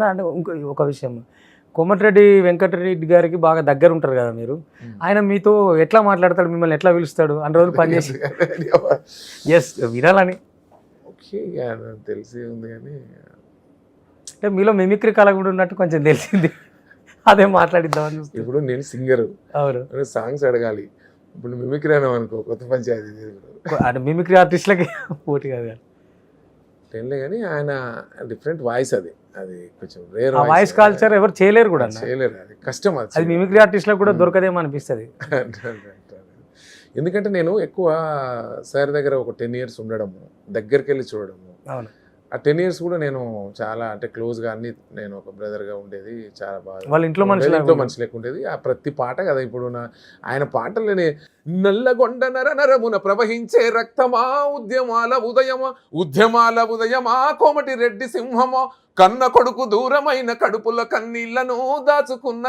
అన్న అంటే ఇంకో ఒక విషయం, కోమటిరెడ్డి వెంకటరెడ్డి గారికి బాగా దగ్గర ఉంటారు కదా మీరు, ఆయన మీతో ఎట్లా మాట్లాడతాడు, మిమ్మల్ని ఎట్లా పిలుస్తాడు అన్ని రోజులు పనిచేసి? ఎస్ వినాలని ఓకే తెలిసి ఉంది కానీ అంటే మీలో మిమిక్రీ కళ కూడా ఉన్నట్టు కొంచెం తెలిసింది, అదే మాట్లాడిద్దామని. ఇప్పుడు నేను సింగరు, అవును, సాంగ్స్ అడగాలి. ఇప్పుడు మిమిక్రీ అన్నాం అనుకో కొత్త పంచాయతీ అంటే మిమిక్రీ ఆర్టిస్ట్లకి పోటీ కాదు టెన్లే, కానీ ఆయన డిఫరెంట్ వాయిస్, అది అది కొంచెం రేర్ వాయిస్ కల్చర్ ఎవరు చేయలేరు కూడా, చేయలేరు, అది కష్టం. అది మిమిక్రీ ఆర్టిస్ట్లకు కూడా దొరకదేమో అనిపిస్తుంది. ఎందుకంటే నేను ఎక్కువ సార్ దగ్గర ఒక 10 years ఉండడము, దగ్గరికి వెళ్ళి చూడడము. అవును, ఆ 10 years కూడా నేను చాలా అంటే క్లోజ్గా అన్ని, నేను ఒక బ్రదర్గా ఉండేది, చాలా బాగా వాళ్ళ ఇంట్లో మనిషి లెక్క ఉండేది. ఆ ప్రతి పాట కదా ఇప్పుడు ఆయన పాటలని నల్లగొండ నర నరమున ప్రవహించే రక్తమా, ఉద్యమాల ఉదయమా కోమటి రెడ్డి సింహమా, కన్న కొడుకు దూరమైన కడుపుల కన్నీళ్లను దాచుకున్న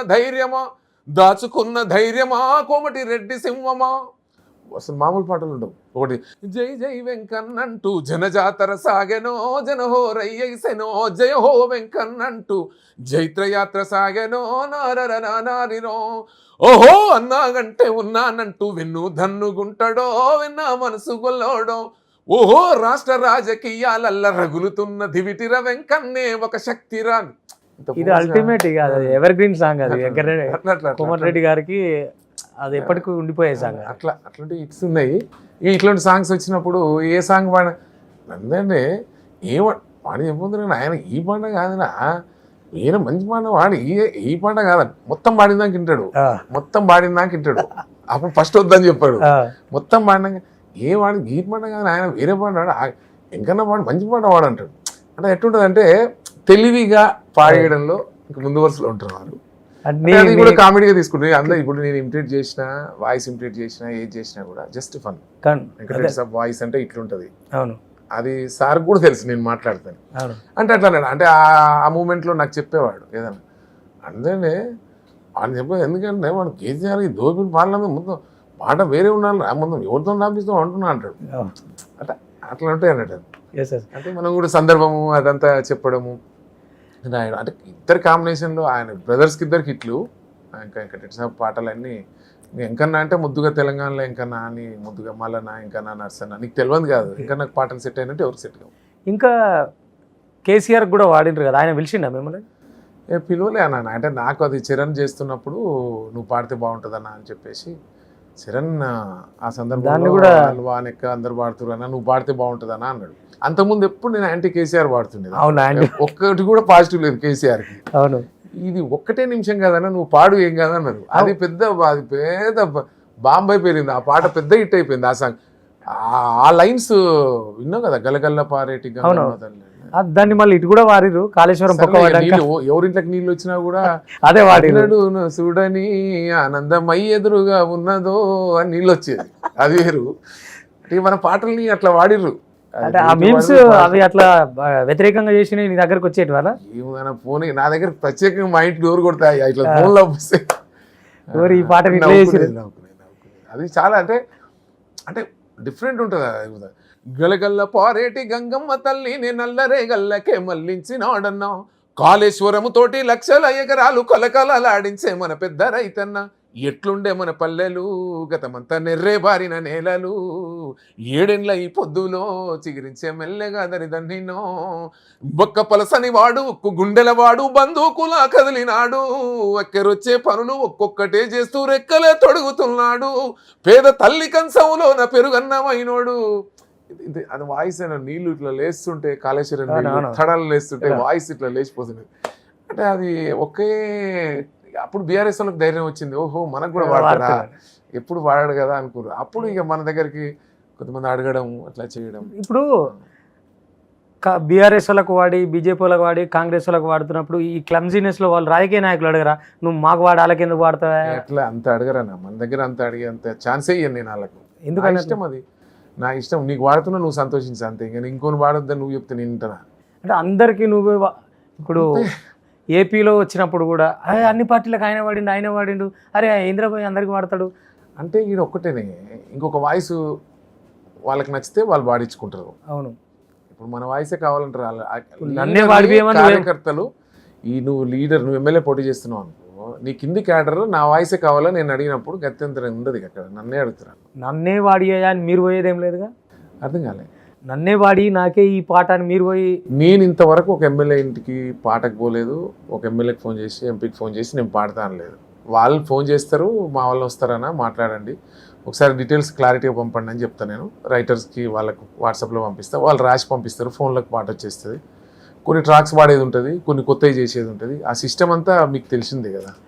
ధైర్యమా కోమటి రెడ్డి సింహమా. అసలు మామూలు పాటలు ఉండవు. ఒకటి జై జై వెంకన్నంటూ జనజాతర సాగెనో జనహోరయ్యసెనో జయ హో వెంకన్నంటూ జైత్రయాత్ర సాగెనో నారినో, ఓహో అన్నాగంటే ఉన్నానంటూ వెన్ను ధన్నుగుంటడో వెన్న మనసు గొల్లోడో, ఓహో రాష్ట్ర రాజకీయాలల్ల రగులుతున్న దివిటిర వెంకన్నే ఒక శక్తిరా. ఇది అల్టిమేట్ ఎవర్ గ్రీన్ సాంగ్, అది కోమటిరెడ్డి గారికి అది ఎప్పటికీ ఉండిపోయే సాంగ్. అట్లాంటి హిట్స్ ఉన్నాయి. ఇట్లాంటి సాంగ్స్ వచ్చినప్పుడు ఏ సాంగ్ పాడ అందరినీ వాడి చెప్పొద్దు, ఆయన ఈ పాట కాదునా, ఈయన మంచి పాట వాడి ఈ పాట కాదని మొత్తం పాడిందాక వింటాడు, అప్పుడు ఫస్ట్ వద్దని చెప్పాడు, మొత్తం పాడినాక వాడి ఈ పాట కాదు ఆయన వేరే పాట ఇంకన్నా పాడు మంచి పాట వాడంటాడు. అంటే ఎట్లుంటుంది అంటే తెలివిగా పాడేయడంలో ఇంక ముందు వరుసలో ఉంటున్నారు. అది కూడా కామెడీగా తీసుకుంటుంది అందరూ. ఇప్పుడు నేను ఇమిటేట్ చేసిన, వాయిస్ ఇమిటేట్ చేసినా, ఏది చేసినా కూడా జస్ట్ ఫన్. వెంకటరెడ్డి సాబ్ వాయిస్ అంటే ఇట్లుంటది, అది సార్ కూడా తెలుసు నేను మాట్లాడతాను అంటే అట్లా. అంటే ఆ మూమెంట్లో నాకు చెప్పేవాడు ఏదన్నా అందుకనే వాళ్ళు చెప్పేది. ఎందుకంటే మనం కేసీఆర్ ఈ దోపిడి పాలన మొత్తం పాట వేరే ఉండాలి, మొత్తం ఎవరితో రాపిస్తాం అంటున్నా అంటాడు. అట్లా ఉంటాయి అన్నట్టు. అంటే మనం కూడా సందర్భము అదంతా చెప్పడము రాయడం, అంటే ఇద్దరు కాంబినేషన్లో ఆయన బ్రదర్స్కి ఇద్దరికి హిట్లు. ఇంకా వెంకటరెడ్డి సాబ్ పాటలన్నీ ఎంకన్నా అంటే ముద్దుగా తెలంగాణలో ఎంకన్నా అని, ముద్దుగా మల్లన్న ఎంకన్నా నర్సన్న, నీకు తెలియదు కాదు ఇంకా నాకు పాటలు సెట్ అయినట్టు ఎవరికి సెట్ కావు. ఇంకా కేసీఆర్ కూడా వాడిండ్రు కదా, ఆయన పిలిచిండా మిమ్మల్ని? పిలువలే అన్న, అంటే నాకు అది చరణ్ చేస్తున్నప్పుడు నువ్వు పాడితే బాగుంటుందన్నా అని చెప్పేసి, చరణ్ ఆ సందర్భంలో కూడా వానెక్క అందరు పాడుతురు అన్న, నువ్వు పాడితే బాగుంటుందన్నా అన్నాడు. అంతకుముందు ఎప్పుడు నేను యాంటీ కేసీఆర్ పాడుతుండేది, ఒక్కటి కూడా పాజిటివ్ లేదు కేసీఆర్కి. అవును, ఇది ఒక్కటే నిమిషం కదన్నా, నువ్వు పాడు ఏం కాదన్నారు. అది పెద్ద బాంబే పేలింది ఆ పాట, పెద్ద హిట్ అయిపోయింది ఆ సాంగ్. ఆ లైన్స్ విన్నావు కదా, గలగల్ల పారేటి దాన్ని మళ్ళీ ఇటు కూడా వాడిరు. కాళేశ్వరం ఎవరింట్లోకి నీళ్ళు వచ్చినా కూడా అదే వాడినాడు, చూడని ఆనందమై ఎదురుగా ఉన్నదో అని నీళ్ళు వచ్చేది, అది వేరు. అంటే మన పాటల్ని అట్లా వాడిర్రు. అంటే ఆ మీమ్స్ అవి అట్లా వ్యతిరేకంగా చేసి నీ దగ్గరకు వచ్చేటి వాళ్ళ ఏమైనా ఫోన్ నా దగ్గర ప్రత్యేకంగా మా ఇంటి డోర్ కొడతాయి ఇట్లా ఫోన్లో వస్తే ఈ పాట అది చాలా అంటే అంటే డిఫరెంట్ ఉంటుంది. గలగల్ల పారేటి గంగమ్మ తల్లి నేను నల్లరే గల్లకే మళ్ళించినాడన్నా, కాళేశ్వరము తోటి లక్షల ఎకరాలు కొలకలలాడించే మన పెద్ద రైతన్న, ఎట్లుండే మన పల్లెలు గతమంతా నెర్రే బారిన నేలలు, ఏడెండ్ల ఈ పొద్దులో చిగిరించే మెల్లెగా దరిదన్నినో, బొక్క పలసని వాడు ఉక్కు గుండెల వాడు బందూకులా కదిలినాడు, ఎక్కరొచ్చే పనులు ఒక్కొక్కటే చేస్తూ రెక్కలే తొడుగుతున్నాడు, పేద తల్లి కంచంలోన పెరుగన్నమైనోడు. అది వాయిస్ అయినా నీళ్లు ఇట్లా లేస్తుంటే, కాళేశ్వరం తడలు లేస్తుంటే వాయిస్ ఇట్లా లేచిపోతుంది. అంటే అది ఒకే అప్పుడు బీఆర్ఎస్ వాళ్ళకి ధైర్యం వచ్చింది, ఓహో మనకు కూడా వాడతారా, ఎప్పుడు వాడాడు కదా అనుకున్నారు. అప్పుడు ఇక మన దగ్గరికి కొంతమంది అడగడం అట్లా చేయడం. ఇప్పుడు బీఆర్ఎస్ వాళ్ళకు వాడి, బీజేపీ వాళ్ళకి వాడి, కాంగ్రెస్ వాళ్ళకి వాడుతున్నప్పుడు ఈ క్లమ్జీనెస్లో వాళ్ళు రాజకీయ నాయకులు అడగరా, నువ్వు మాకు వాడు వాళ్ళకి ఎందుకు వాడతావా? అట్లా అంత అడగరన్నా, మన దగ్గర అంత అడిగే అంత ఛాన్సే ఇయ్యను నేను వాళ్ళకు. ఎందుకంటే ఇష్టం, అది నా ఇష్టం. నీకు వాడుతున్నా నువ్వు సంతోషించు అంతే, ఇంకా ఇంకొని వాడొద్దని నువ్వు చెప్తే నేను వింటానా? అంటే అందరికీ నువ్వు ఇప్పుడు ఏపీలో వచ్చినప్పుడు కూడా అన్ని పార్టీలకు ఆయన వాడిండు, అరే ఇంద్రబాయ్ అందరికి వాడతాడు అంటే ఇది ఒక్కటేనే. ఇంకొక వాయిస్ వాళ్ళకి నచ్చితే వాళ్ళు వాడించుకుంటారు. అవును, ఇప్పుడు మన వాయిసే కావాలంటారు నన్నే వాడిపోయేమని కార్యకర్తలు. నువ్వు లీడర్, నువ్వు ఎమ్మెల్యే పోటీ చేస్తున్నావు అనుకో, నీ కింది క్యాడర్ నా వాయిసే కావాలా నేను అడిగినప్పుడు గత్యంతరం ఉండదు అక్కడ, నన్నే అడుగుతున్నాను. నన్నే వాడియా అని మీరు పోయేదేం లేదుగా. అర్థం కాలే. నన్నే వాడి నాకే ఈ పాట అని మీరు పోయి. నేను ఇంతవరకు ఒక ఎమ్మెల్యే ఇంటికి పాటకు పోలేదు, ఒక ఎమ్మెల్యేకి ఫోన్ చేసి ఎంపీకి ఫోన్ చేసి నేను పాడతాను లేదు. వాళ్ళు ఫోన్ చేస్తారు, మా వాళ్ళు వస్తారన్నా మాట్లాడండి, ఒకసారి డీటెయిల్స్ క్లారిటీగా పంపండి అని చెప్తాను. నేను రైటర్స్కి వాళ్ళకు వాట్సాప్లో పంపిస్తాను, వాళ్ళు రాసి పంపిస్తారు, ఫోన్లోకి పాట వచ్చేస్తుంది. కొన్ని ట్రాక్స్ పాడేది ఉంటుంది, కొన్ని కొత్తవి చేసేది ఉంటుంది. ఆ సిస్టమ్ అంతా మీకు తెలిసిందే కదా.